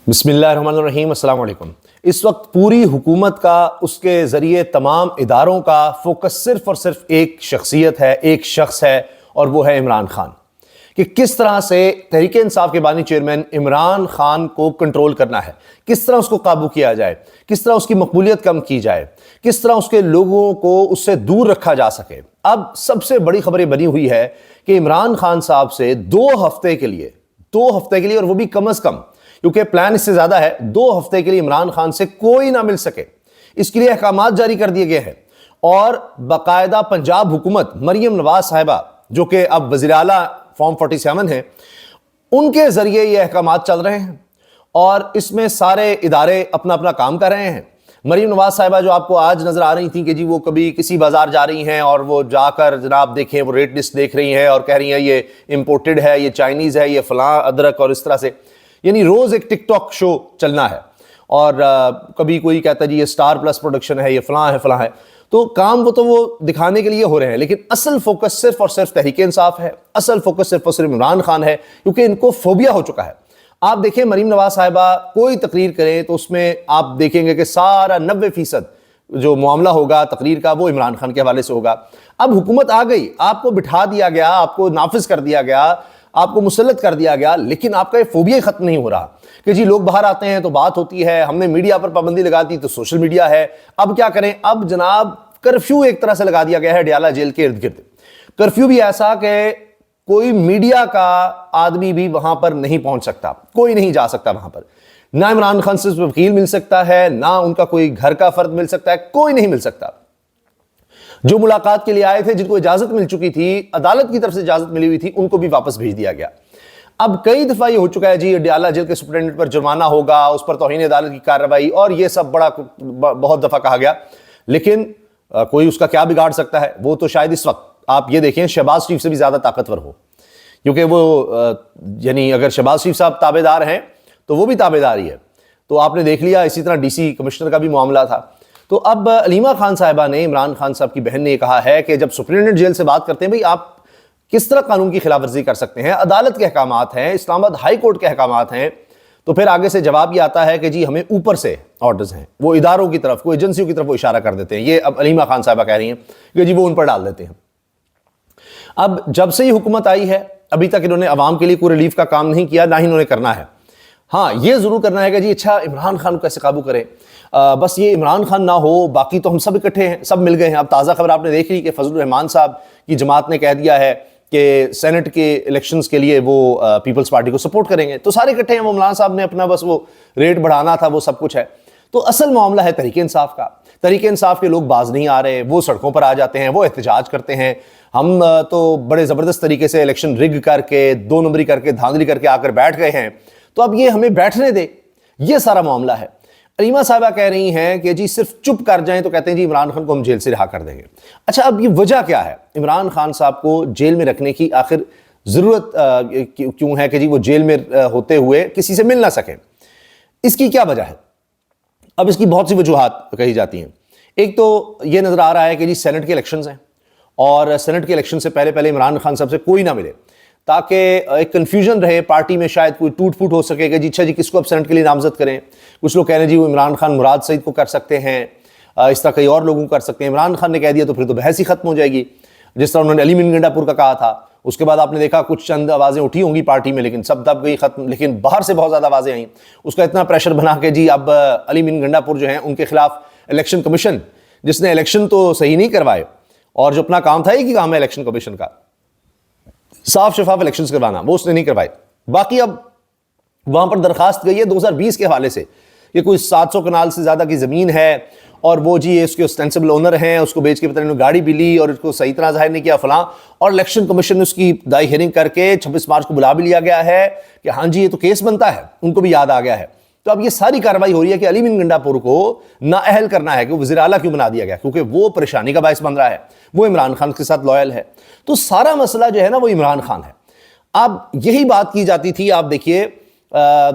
بسم اللہ الرحمن الرحیم، السلام علیکم۔ اس وقت پوری حکومت کا، اس کے ذریعے تمام اداروں کا فوکس صرف اور صرف ایک شخصیت ہے، ایک شخص ہے، اور وہ ہے عمران خان۔ کہ کس طرح سے تحریک انصاف کے بانی چیئرمین عمران خان کو کنٹرول کرنا ہے، کس طرح اس کو قابو کیا جائے، کس طرح اس کی مقبولیت کم کی جائے، کس طرح اس کے لوگوں کو اس سے دور رکھا جا سکے۔ اب سب سے بڑی خبر بنی ہوئی ہے کہ عمران خان صاحب سے 2 ہفتے کے لیے اور وہ بھی کم از کم، کیونکہ پلان اس سے زیادہ ہے، 2 ہفتے کے لیے عمران خان سے کوئی نہ مل سکے، اس کے لیے احکامات جاری کر دیے گئے ہیں۔ اور باقاعدہ پنجاب حکومت، مریم نواز صاحبہ جو کہ اب وزیر اعلیٰ فارم 47 ہیں، ان کے ذریعے یہ احکامات چل رہے ہیں، اور اس میں سارے ادارے اپنا اپنا کام کر رہے ہیں۔ مریم نواز صاحبہ جو آپ کو آج نظر آ رہی تھیں کہ جی وہ کبھی کسی بازار جا رہی ہیں اور وہ جا کر جناب دیکھیں، وہ ریٹ لسٹ دیکھ رہی ہیں اور کہہ رہی ہیں یہ امپورٹڈ ہے، یہ چائنیز ہے، یہ فلاں ادرک، اور اس طرح سے یعنی روز ایک ٹک ٹاک شو چلنا ہے۔ اور کبھی کوئی کہتا ہے جی یہ سٹار پلس پروڈکشن ہے، یہ فلاں ہے۔ تو کام وہ دکھانے کے لیے ہو رہے ہیں، لیکن اصل فوکس صرف اور صرف تحریک انصاف ہے، اصل فوکس صرف اور صرف عمران خان ہے، کیونکہ ان کو فوبیا ہو چکا ہے۔ آپ دیکھیں مریم نواز صاحبہ کوئی تقریر کریں تو اس میں آپ دیکھیں گے کہ سارا 90% جو معاملہ ہوگا تقریر کا وہ عمران خان کے حوالے سے ہوگا۔ اب حکومت آ گئی، آپ کو بٹھا دیا گیا، آپ کو نافذ کر دیا گیا، آپ کو مسلط کر دیا گیا، لیکن آپ کا یہ فوبیا ہی ختم نہیں ہو رہا کہ جی لوگ باہر آتے ہیں تو بات ہوتی ہے، ہم نے میڈیا پر پابندی لگا دی تو سوشل میڈیا ہے۔ اب کیا کریں؟ اب جناب کرفیو ایک طرح سے لگا دیا گیا ہے ڈیالہ جیل کے ارد گرد۔ کرفیو بھی ایسا کہ کوئی میڈیا کا آدمی بھی وہاں پر نہیں پہنچ سکتا، کوئی نہیں جا سکتا وہاں پر، نہ عمران خان سے وکیل مل سکتا ہے، نہ ان کا کوئی گھر کا فرد مل سکتا ہے، کوئی نہیں مل سکتا۔ جو ملاقات کے لیے آئے تھے، جن کو اجازت مل چکی تھی، عدالت کی طرف سے اجازت ملی ہوئی تھی، ان کو بھی واپس بھیج دیا گیا۔ اب کئی دفعہ یہ ہو چکا ہے جی ڈیالہ جیل کے سپرنٹینڈنٹ پر جرمانہ ہوگا، اس پر توہین عدالت کی کارروائی، اور یہ سب بہت دفعہ کہا گیا، لیکن کوئی اس کا کیا بگاڑ سکتا ہے؟ وہ تو شاید اس وقت آپ یہ دیکھیں شہباز شریف سے بھی زیادہ طاقتور ہو، کیونکہ وہ یعنی اگر شہباز شریف صاحب تابع دار ہیں تو وہ بھی تابع دار ہی ہے۔ تو آپ نے دیکھ لیا اسی طرح ڈی سی کمشنر کا بھی معاملہ تھا۔ تو اب علیمہ خان صاحبہ نے، عمران خان صاحب کی بہن نے یہ کہا ہے کہ جب سپرنٹینڈنٹ جیل سے بات کرتے ہیں، بھئی آپ کس طرح قانون کی خلاف ورزی کر سکتے ہیں؟ عدالت کے احکامات ہیں، اسلام آباد ہائی کورٹ کے احکامات ہیں۔ تو پھر آگے سے جواب یہ آتا ہے کہ جی ہمیں اوپر سے آرڈرز ہیں، وہ اداروں کی طرف، کوئی ایجنسیوں کی طرف وہ اشارہ کر دیتے ہیں۔ یہ اب علیمہ خان صاحبہ کہہ رہی ہیں کہ جی وہ ان پر ڈال دیتے ہیں۔ اب جب سے ہی حکومت آئی ہے، ابھی تک انہوں نے عوام کے لیے کوئی ریلیف کا کام نہیں کیا، نہ ہی انہوں نے کرنا ہے۔ ہاں یہ ضرور کرنا ہے کہ جی اچھا عمران خان کو کیسے قابو کریں، بس یہ عمران خان نہ ہو، باقی تو ہم سب اکٹھے ہیں، سب مل گئے ہیں۔ اب تازہ خبر آپ نے دیکھ لی کہ فضل الرحمان صاحب کی جماعت نے کہہ دیا ہے کہ سینٹ کے الیکشنز کے لیے وہ پیپلز پارٹی کو سپورٹ کریں گے، تو سارے اکٹھے ہیں۔ وہ مولانا صاحب نے اپنا بس وہ ریٹ بڑھانا تھا، وہ سب کچھ ہے۔ تو اصل معاملہ ہے تحریک انصاف کا۔ تحریک انصاف کے لوگ باز نہیں آ رہے، وہ سڑکوں پر آ جاتے ہیں، وہ احتجاج کرتے ہیں۔ ہم تو بڑے زبردست طریقے سے الیکشن رگ کر کے، 2 نمبری کر کے، دھاندلی کر کے آ کر بیٹھ گئے ہیں، تو اب یہ ہمیں بیٹھنے دے، یہ سارا معاملہ ہے۔ علیمہ صاحبہ کہہ رہی ہیں کہ جی صرف چپ کر جائیں تو کہتے ہیں جی عمران خان کو ہم جیل سے رہا کر دیں گے۔ اچھا اب یہ وجہ کیا ہے عمران خان صاحب کو جیل میں رکھنے کی؟ آخر ضرورت کیوں ہے کہ جی وہ جیل میں ہوتے ہوئے کسی سے مل نہ سکیں؟ اس کی کیا وجہ ہے؟ اب اس کی بہت سی وجوہات کہی جاتی ہیں۔ ایک تو یہ نظر آ رہا ہے کہ جی سینٹ کے الیکشنز ہیں، اور سینٹ کے الیکشن سے پہلے عمران خان صاحب سے کوئی نہ ملے، تاکہ ایک کنفیوژن رہے پارٹی میں، شاید کوئی ٹوٹ پھوٹ ہو سکے کہ جی اچھا جی کس کو اب سینٹ کے لیے نامزد کریں۔ کچھ لوگ کہہ رہے ہیں جی وہ عمران خان مراد سعید کو کر سکتے ہیں، اس طرح کئی اور لوگوں کو کر سکتے ہیں۔ عمران خان نے کہہ دیا تو پھر تو بحث ہی ختم ہو جائے گی، جس طرح انہوں نے علی مین گنڈا پور کا کہا تھا۔ اس کے بعد آپ نے دیکھا کچھ چند آوازیں اٹھی ہوں گی پارٹی میں، لیکن سب دب گئی، ختم۔ لیکن باہر سے بہت زیادہ آوازیں آئیں، اس کا اتنا پریشر بنا کہ جی اب علی مین گنڈا پور جو ہیں ان کے خلاف الیکشن کمیشن، جس نے الیکشن تو صحیح نہیں کروائے، اور جو اپنا کام تھا ایک ہی کام ہے الیکشن کمیشن کا، صاف شفاف الیکشنز کروانا، وہ اس نے نہیں کروائے۔ باقی اب وہاں پر درخواست گئی ہے 2020 کے حوالے سے کہ کوئی 700 کنال سے زیادہ کی زمین ہے، اور وہ جی اس کے اسٹینسبل اونر ہیں، اس کو بیچ کے پتہ نہیں گاڑی بھی لی اور اس کو صحیح طرح ظاہر نہیں کیا فلاں، اور الیکشن کمیشن نے اس کی ابتدائی ہیئرنگ کر کے 26 مارچ کو بلا بھی لیا گیا ہے کہ ہاں جی یہ تو کیس بنتا ہے، ان کو بھی یاد آ گیا ہے۔ تو اب یہ ساری کارروائی ہو رہی ہے کہ علی مین گنڈا پور کو نااہل کرنا ہے، کہ وزیر اعلیٰ کیوں بنا دیا گیا، کیونکہ وہ پریشانی کا باعث بن رہا ہے، وہ عمران خان کے ساتھ لوئل ہے۔ تو سارا مسئلہ جو ہے نا وہ عمران خان ہے۔ اب یہی بات کی جاتی تھی، آپ دیکھیے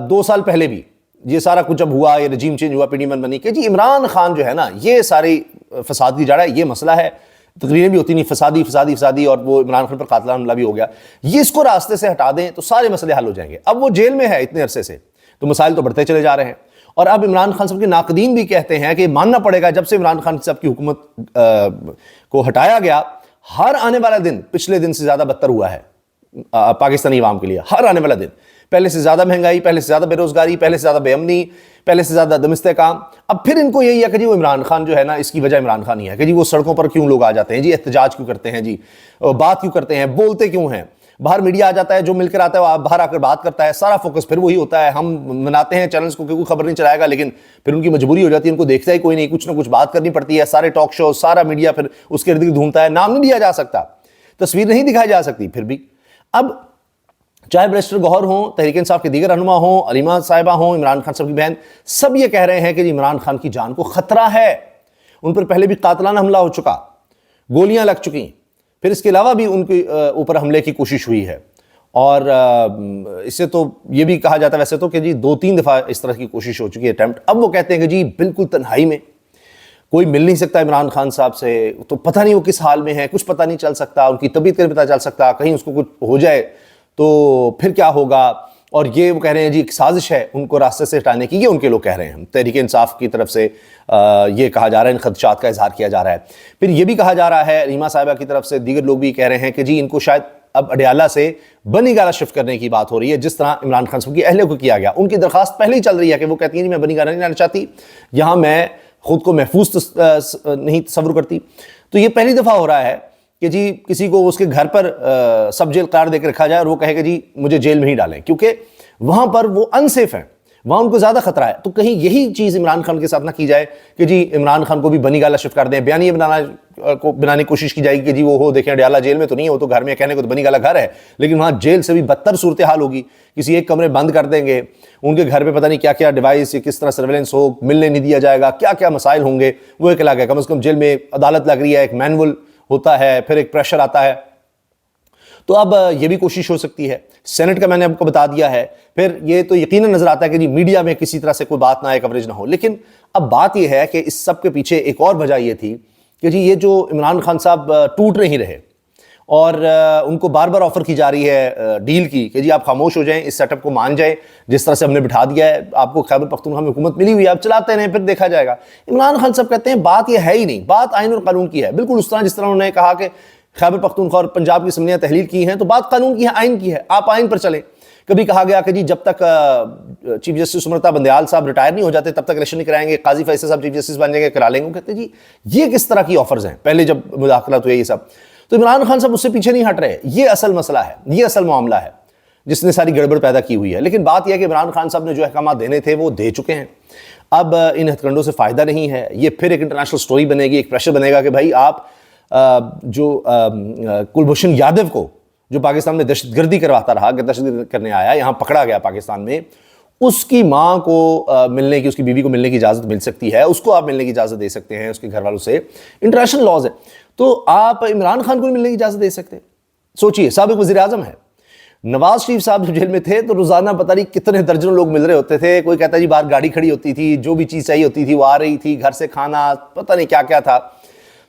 2 سال پہلے بھی یہ سارا کچھ جب ہوا، یہ رجیم چینج ہوا، PDM بنی، کہ جی عمران خان جو ہے نا یہ ساری فساد کی جڑ ہے، یہ مسئلہ ہے۔ تقریریں بھی ہوتی نہیں، فسادی، اور وہ عمران خان پر قاتلانہ حملہ بھی ہو گیا، یہ اس کو راستے سے ہٹا دیں تو سارے مسئلے حل ہو جائیں گے۔ اب وہ جیل میں ہے اتنے عرصے سے، تو مسائل تو بڑھتے چلے جا رہے ہیں. اور اب عمران خان صاحب کے ناقدین بھی کہتے ہیں کہ ماننا پڑے گا جب سے عمران خان صاحب کی حکومت کو ہٹایا گیا، ہر آنے والا دن پچھلے دن سے زیادہ بدتر ہوا ہے پاکستانی عوام کے لیے. ہر آنے والا دن پہلے سے زیادہ مہنگائی، پہلے سے زیادہ بے روزگاری، پہلے سے زیادہ بے امنی، پہلے سے زیادہ عدم استحکام. اب پھر ان کو یہی ہے کہ جی وہ عمران خان جو ہے نا، اس کی وجہ عمران خان ہی ہے کہ جی وہ سڑکوں پر کیوں لوگ آ جاتے ہیں، جی احتجاج کیوں کرتے ہیں، جی بات کیوں کرتے ہیں، بولتے کیوں ہیں، باہر میڈیا آ جاتا ہے، جو مل کر آتا ہے وہ باہر آ کر بات کرتا ہے، سارا فوکس پھر وہی ہوتا ہے. ہم مناتے ہیں چینلز کو کہ کوئی خبر نہیں چلائے گا، لیکن پھر ان کی مجبوری ہو جاتی ہے، ان کو دیکھتا ہی کوئی نہیں، کچھ نہ کچھ بات کرنی پڑتی ہے. سارے ٹاک شو، سارا میڈیا پھر اس کے ارد گرد گھومتا ہے. نام نہیں لیا جا سکتا، تصویر نہیں دکھائی جا سکتی. پھر بھی اب چاہے بیرسٹر گوہر ہوں، تحریک انصاف کے دیگر رہنما ہوں، علیمہ صاحبہ ہوں، عمران خان صاحب کی بہن، سب یہ کہہ رہے ہیں کہ جی عمران خان کی جان کو خطرہ ہے. ان پر پہلے بھی قاتلانہ حملہ ہو چکا، گولیاں لگ چکی، پھر اس کے علاوہ بھی ان کے اوپر حملے کی کوشش ہوئی ہے. اور اس سے تو یہ بھی کہا جاتا ہے ویسے تو کہ جی 2-3 دفعہ اس طرح کی کوشش ہو چکی ہے، اٹیمپٹ. اب وہ کہتے ہیں کہ جی بالکل تنہائی میں کوئی مل نہیں سکتا عمران خان صاحب سے، تو پتہ نہیں وہ کس حال میں ہے، کچھ پتہ نہیں چل سکتا، ان کی طبیعت کا نہیں پتہ چل سکتا، کہیں اس کو کچھ ہو جائے تو پھر کیا ہوگا. اور یہ وہ کہہ رہے ہیں جی ایک سازش ہے ان کو راستے سے ہٹانے کی، یہ ان کے لوگ کہہ رہے ہیں. تحریک انصاف کی طرف سے یہ کہا جا رہا ہے، ان خدشات کا اظہار کیا جا رہا ہے. پھر یہ بھی کہا جا رہا ہے، علیمہ صاحبہ کی طرف سے دیگر لوگ بھی کہہ رہے ہیں کہ جی ان کو شاید اب اڈیالہ سے بنی گالہ شفٹ کرنے کی بات ہو رہی ہے، جس طرح عمران خان صاحب کی اہلیہ کو کیا گیا. ان کی درخواست پہلے ہی چل رہی ہے کہ وہ کہتی ہیں جی میں بنی گالہ نہیں آنا چاہتی، یہاں میں خود کو محفوظ نہیں تصور کرتی. تو یہ پہلی دفعہ ہو رہا ہے کہ جی کسی کو اس کے گھر پر سب جیل قرار دے کے رکھا جائے اور وہ کہے کہ جی مجھے جیل میں ہی ڈالیں، کیونکہ وہاں پر وہ انسیف ہیں، وہاں ان کو زیادہ خطرہ ہے. تو کہیں یہی چیز عمران خان کے ساتھ نہ کی جائے کہ جی عمران خان کو بھی بنی گالہ شفٹ کر دیں، بیانیے بنانے کی کوشش کی جائے گی کہ جی وہ ہو دیکھیں اڈیالہ جیل میں تو نہیں ہے، وہ تو گھر میں، کہنے کو تو بنی گالہ گھر ہے، لیکن وہاں جیل سے بھی بدتر صورتحال ہوگی. کسی ایک کمرے بند کر دیں گے، ان کے گھر پہ پتہ نہیں کیا کیا ڈیوائس، کس طرح سرویلنس ہو، ملنے نہیں دیا جائے گا، کیا کیا مسائل ہوں گے. وہ ایک الگ ہے، کم از کم جیل میں عدالت لگ رہی ہے، ایک مینول ہوتا ہے، پھر ایک پریشر آتا ہے. تو اب یہ بھی کوشش ہو سکتی ہے. سینٹ کا میں نے آپ کو بتا دیا ہے. پھر یہ تو یقیناً نظر آتا ہے کہ جی میڈیا میں کسی طرح سے کوئی بات نہ آئے، کوریج نہ ہو. لیکن اب بات یہ ہے کہ اس سب کے پیچھے ایک اور وجہ یہ تھی کہ جی یہ جو عمران خان صاحب ٹوٹ نہیں رہے اور ان کو بار بار آفر کی جا رہی ہے ڈیل کی کہ جی آپ خاموش ہو جائیں، اس سیٹ اپ کو مان جائیں، جس طرح سے ہم نے بٹھا دیا ہے، آپ کو خیبر پختونخوا میں حکومت ملی ہوئی ہے، آپ چلاتے رہیں، پھر دیکھا جائے گا. عمران خان صاحب کہتے ہیں بات یہ ہے ہی نہیں، بات آئین اور قانون کی ہے. بالکل اس طرح جس طرح انہوں نے کہا کہ خیبر پختونخوا اور پنجاب کی اسمبلیاں تحلیل کی ہیں تو بات قانون کی ہے، آئین کی ہے، آپ آئین پر چلیں. کبھی کہا گیا کہ جی جب تک چیف جسٹس امرتا بندیال صاحب ریٹائر نہیں ہو جاتے تب تک الیکشن نہیں کرائیں گے، قاضی فیصل صاحب چیف جسٹس بن جائیں گے، کرا لیں گے. وہ کہتے ہیں جی یہ کس طرح کی آفرز ہیں پہلے جب مداخلت ہوئی یہ سب. تو عمران خان صاحب اس سے پیچھے نہیں ہٹ رہے. یہ اصل مسئلہ ہے، یہ اصل معاملہ ہے جس نے ساری گڑبڑ پیدا کی ہوئی ہے. لیکن بات یہ ہے کہ عمران خان صاحب نے جو احکامات دینے تھے وہ دے چکے ہیں. اب ان ہتھ کنڈوں سے فائدہ نہیں ہے. یہ پھر ایک انٹرنیشنل سٹوری بنے گی، ایک پریشر بنے گا کہ بھائی آپ جو کلبھوشن یادو کو جو پاکستان میں دہشت گردی کرواتا رہا، دہشت گردی کرنے آیا، یہاں پکڑا گیا پاکستان میں، اس کی ماں کو ملنے کی، اس کی بیوی کو ملنے کی اجازت مل سکتی ہے، اس کو آپ ملنے کی اجازت دے سکتے ہیں اس کے گھر والوں سے، انٹرنیشنل لاز ہے. تو آپ عمران خان کو نہیں ملنے کی اجازت دے سکتے؟ سوچئے، سابق وزیر اعظم ہے. نواز شریف صاحب جب جیل میں تھے تو روزانہ پتہ نہیں کتنے درجنوں لوگ مل رہے ہوتے تھے. کوئی کہتا ہے جی باہر گاڑی کھڑی ہوتی تھی، جو بھی چیز چاہیے ہوتی تھی وہ آ رہی تھی، گھر سے کھانا، پتہ نہیں کیا کیا تھا،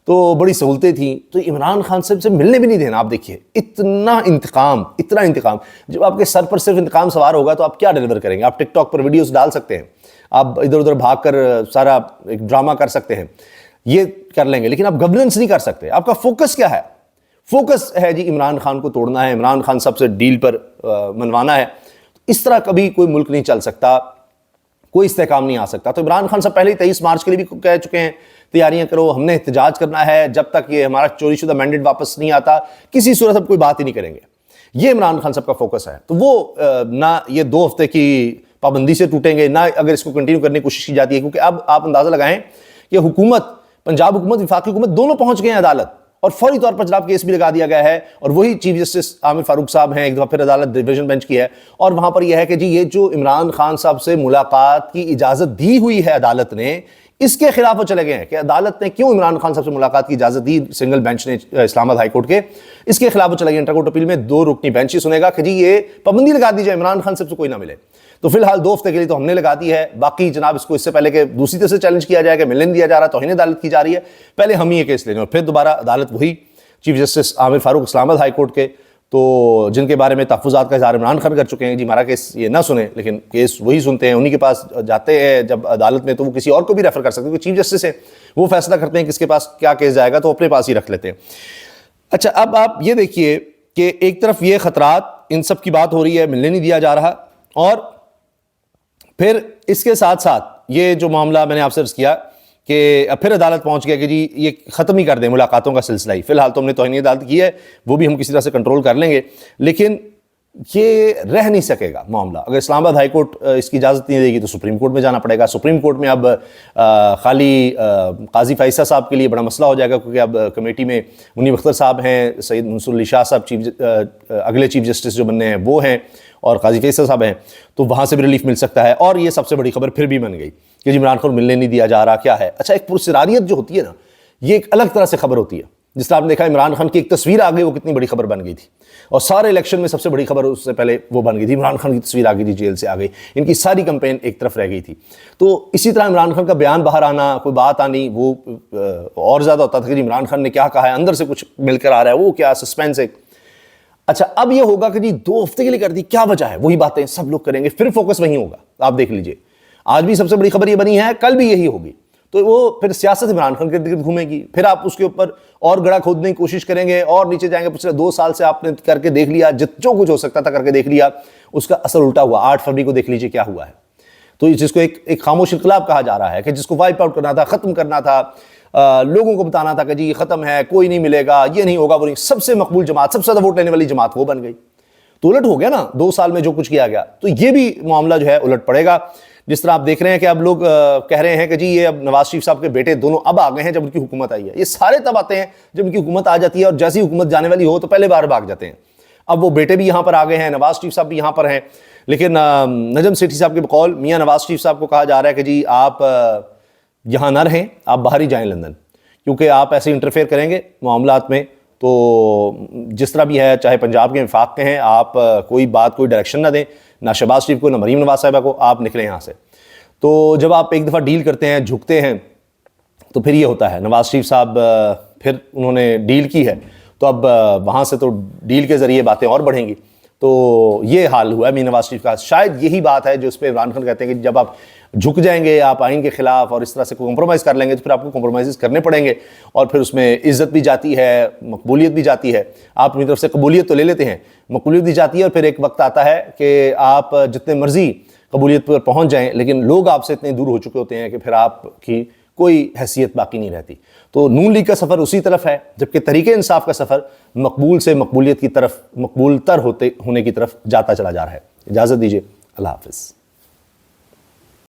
تو بڑی سہولتیں تھیں. تو عمران خان صاحب سے ملنے بھی نہیں دینا. آپ دیکھیے اتنا انتقام. جب آپ کے سر پر صرف انتقام سوار ہوگا تو آپ کیا ڈیلیور کریں گے؟ آپ ٹک ٹاک پر ویڈیوز ڈال سکتے ہیں، آپ ادھر ادھر بھاگ کر سارا ایک ڈرامہ کر سکتے ہیں، یہ کر لیں گے، لیکن آپ گورننس نہیں کر سکتے. آپ کا فوکس کیا ہے؟ فوکس ہے جی عمران خان کو توڑنا ہے، عمران خان صاحب سے ڈیل پر منوانا ہے. اس طرح کبھی کوئی ملک نہیں چل سکتا، کوئی استحکام نہیں آ سکتا. تو عمران خان صاحب پہلے ہی 23 مارچ کے لیے بھی کہہ چکے ہیں تیاریاں کرو، ہم نے احتجاج کرنا ہے، جب تک یہ ہمارا چوری شدہ مینڈیٹ واپس نہیں آتا کسی صورت اب کوئی بات ہی نہیں کریں گے. یہ عمران خان صاحب کا فوکس ہے. تو وہ نہ یہ 2 ہفتے کی پابندی سے ٹوٹیں گے، نہ اگر اس کو کنٹینیو کرنے کی کوشش کی جاتی ہے، کیونکہ اب آپ اندازہ لگائیں کہ حکومت، پنجاب حکومت، وفاقی حکومت دونوں پہنچ گئے ہیں عدالت، اور فوری طور پر جناب کیس بھی لگا دیا گیا ہے. اور وہی چیف جسٹس عامر فاروق صاحب ہیں، ایک دفعہ پھر عدالت ڈویژن بینچ کی ہے. اور وہاں پر یہ ہے کہ جی یہ جو عمران خان صاحب سے ملاقات کی اجازت دی ہوئی ہے عدالت نے، اس کے خلاف وہ چلے گئے ہیں کہ عدالت نے کیوں عمران خان صاحب سے ملاقات کی اجازت دی، سنگل بینچ نے اسلام آباد ہائی کورٹ کے، اس کے خلاف وہ چلے گئے. انٹر کورٹ اپیل میں 2 رکنی بینچ ہی سنے گا کہ جی یہ پابندی لگا دی جائے، عمران خان صاحب سے کوئی نہ ملے. تو فی الحال 2 ہفتے کے لیے تو ہم نے لگا دی ہے. باقی جناب اس کو اس سے پہلے کہ دوسری طرف سے چیلنج کیا جائے کہ ملنے نہیں دیا جا رہا، توہین عدالت کی جا رہی ہے، پہلے ہم ہی یہ کیس لیں گے. اور پھر دوبارہ عدالت وہی چیف جسٹس عامر فاروق اسلام آباد ہائی کورٹ کے، تو جن کے بارے میں تحفظات کا اظہار عمران خان کر چکے ہیں جی ہمارا کیس یہ نہ سنیں، لیکن کیس وہی سنتے ہیں، انہی کے پاس جاتے ہیں جب عدالت میں تو وہ کسی اور کو بھی ریفر کر سکتے ہیں، چیف جسٹس ہیں وہ فیصلہ کرتے ہیں کس کے پاس کیا کیس جائے گا، تو اپنے پاس ہی رکھ لیتے ہیں۔ اچھا اب آپ یہ دیکھیے کہ ایک طرف یہ خطرات ان سب کی بات ہو رہی ہے، ملنے نہیں دیا جا رہا، اور پھر اس کے ساتھ ساتھ یہ جو معاملہ میں نے آپ سے عرض کیا کہ اب پھر عدالت پہنچ گیا کہ جی یہ ختم ہی کر دیں ملاقاتوں کا سلسلہ ہی، فی الحال تو ہم نے توہین عدالت کی ہے، وہ بھی ہم کسی طرح سے کنٹرول کر لیں گے، لیکن یہ رہ نہیں سکے گا معاملہ۔ اگر اسلام آباد ہائی کورٹ اس کی اجازت نہیں دے گی تو سپریم کورٹ میں جانا پڑے گا۔ سپریم کورٹ میں اب خالی قاضی فائصہ صاحب کے لیے بڑا مسئلہ ہو جائے گا، کیونکہ اب کمیٹی میں منیب اختر صاحب ہیں، سید منصور علی شاہ صاحب اگلے چیف جسٹس جو بننے ہیں وہ ہیں، اور قاضی فیصل صاحب ہیں، تو وہاں سے بھی ریلیف مل سکتا ہے۔ اور یہ سب سے بڑی خبر پھر بھی بن گئی کہ جی عمران خان ملنے نہیں دیا جا رہا، کیا ہے؟ اچھا ایک پرسراریت جو ہوتی ہے نا، یہ ایک الگ طرح سے خبر ہوتی ہے۔ جس طرح آپ نے دیکھا عمران خان کی ایک تصویر آ گئی، وہ کتنی بڑی خبر بن گئی تھی، اور سارے الیکشن میں سب سے بڑی خبر اس سے پہلے وہ بن گئی تھی، عمران خان کی تصویر آ گئی تھی، جیل سے آ گئی، ان کی ساری کمپین ایک طرف رہ گئی تھی۔ تو اسی طرح عمران خان کا بیان باہر آنا، کوئی بات آنی، وہ اور زیادہ ہوتا تھا کہ جی عمران خان نے کیا کہا ہے، اندر سے کچھ مل کر آ رہا ہے، وہ کیا سسپینس ہے۔ اچھا اب یہ ہوگا کہ جی 2 ہفتے کے لیے کر دی، کیا وجہ ہے؟ وہی باتیں سب لوگ کریں گے، پھر فوکس وہیں ہوگا۔ آپ دیکھ لیجئے آج بھی سب سے بڑی خبر یہ بنی ہے، کل بھی یہی ہوگی، تو وہ پھر سیاست عمران خان کے گرد گھومے گی، پھر آپ اس کے اوپر اور گڑھا کھودنے کی کوشش کریں گے اور نیچے جائیں گے۔ پچھلے 2 سال سے آپ نے کر کے دیکھ لیا، جو کچھ ہو سکتا تھا کر کے دیکھ لیا، اس کا اثر الٹا ہوا۔ 8 فروری کو دیکھ لیجئے کیا ہوا ہے۔ تو جس کو ایک خاموش انقلاب کہا جا رہا ہے، کہ جس کو وائپ آؤٹ کرنا تھا، ختم کرنا تھا، لوگوں کو بتانا تھا کہ جی یہ ختم ہے، کوئی نہیں ملے گا، یہ نہیں ہوگا، وہ نہیں، سب سے مقبول جماعت، سب سے زیادہ ووٹ لینے والی جماعت وہ بن گئی۔ تو الٹ ہو گیا نا 2 سال میں جو کچھ کیا گیا، تو یہ بھی معاملہ جو ہے الٹ پڑے گا۔ جس طرح آپ دیکھ رہے ہیں کہ اب لوگ کہہ رہے ہیں کہ جی یہ اب نواز شریف صاحب کے بیٹے دونوں اب آ گئے ہیں جب ان کی حکومت آئی ہے۔ یہ سارے تب آتے ہیں جب ان کی حکومت آ جاتی ہے، اور جیسی حکومت جانے والی ہو تو پہلے بار بھاگ جاتے ہیں۔ اب وہ بیٹے بھی یہاں پر آ گئے ہیں، نواز شریف صاحب بھی یہاں پر ہیں، لیکن نجم سیٹھی صاحب کے بقول میاں نواز شریف صاحب کو کہا جا رہا ہے کہ جی آپ یہاں نہ رہیں، آپ باہر ہی جائیں لندن، کیونکہ آپ ایسے انٹرفیئر کریں گے معاملات میں تو جس طرح بھی ہے، چاہے پنجاب کے وفاق کے ہیں، آپ کوئی بات کوئی ڈائریکشن نہ دیں، نہ شہباز شریف کو نہ مریم نواز صاحبہ کو، آپ نکلیں یہاں سے۔ تو جب آپ ایک دفعہ ڈیل کرتے ہیں، جھکتے ہیں، تو پھر یہ ہوتا ہے۔ نواز شریف صاحب پھر انہوں نے ڈیل کی ہے، تو اب وہاں سے تو ڈیل کے ذریعے باتیں اور بڑھیں گی۔ تو یہ حال ہوا ہے میر نواز شریف کا۔ شاید یہی بات ہے جو اس پہ عمران خان کہتے ہیں کہ جب آپ جھک جائیں گے، آپ آئین کے خلاف اور اس طرح سے کمپرومائز کر لیں گے، تو پھر آپ کو کمپرومائز کرنے پڑیں گے، اور پھر اس میں عزت بھی جاتی ہے، مقبولیت بھی جاتی ہے۔ آپ اپنی طرف سے قبولیت تو لے لیتے ہیں، مقبولیت بھی جاتی ہے، اور پھر ایک وقت آتا ہے کہ آپ جتنے مرضی قبولیت پر پہنچ جائیں، لیکن لوگ آپ سے اتنے دور ہو چکے ہوتے ہیں کہ پھر آپ کی کوئی حیثیت باقی نہیں رہتی۔ تو نون لیگ کا سفر اسی طرف ہے، جبکہ تحریک انصاف کا سفر مقبول سے مقبولیت کی طرف، مقبول تر ہونے کی طرف جاتا چلا جا رہا ہے۔ اجازت دیجیے، اللہ حافظ۔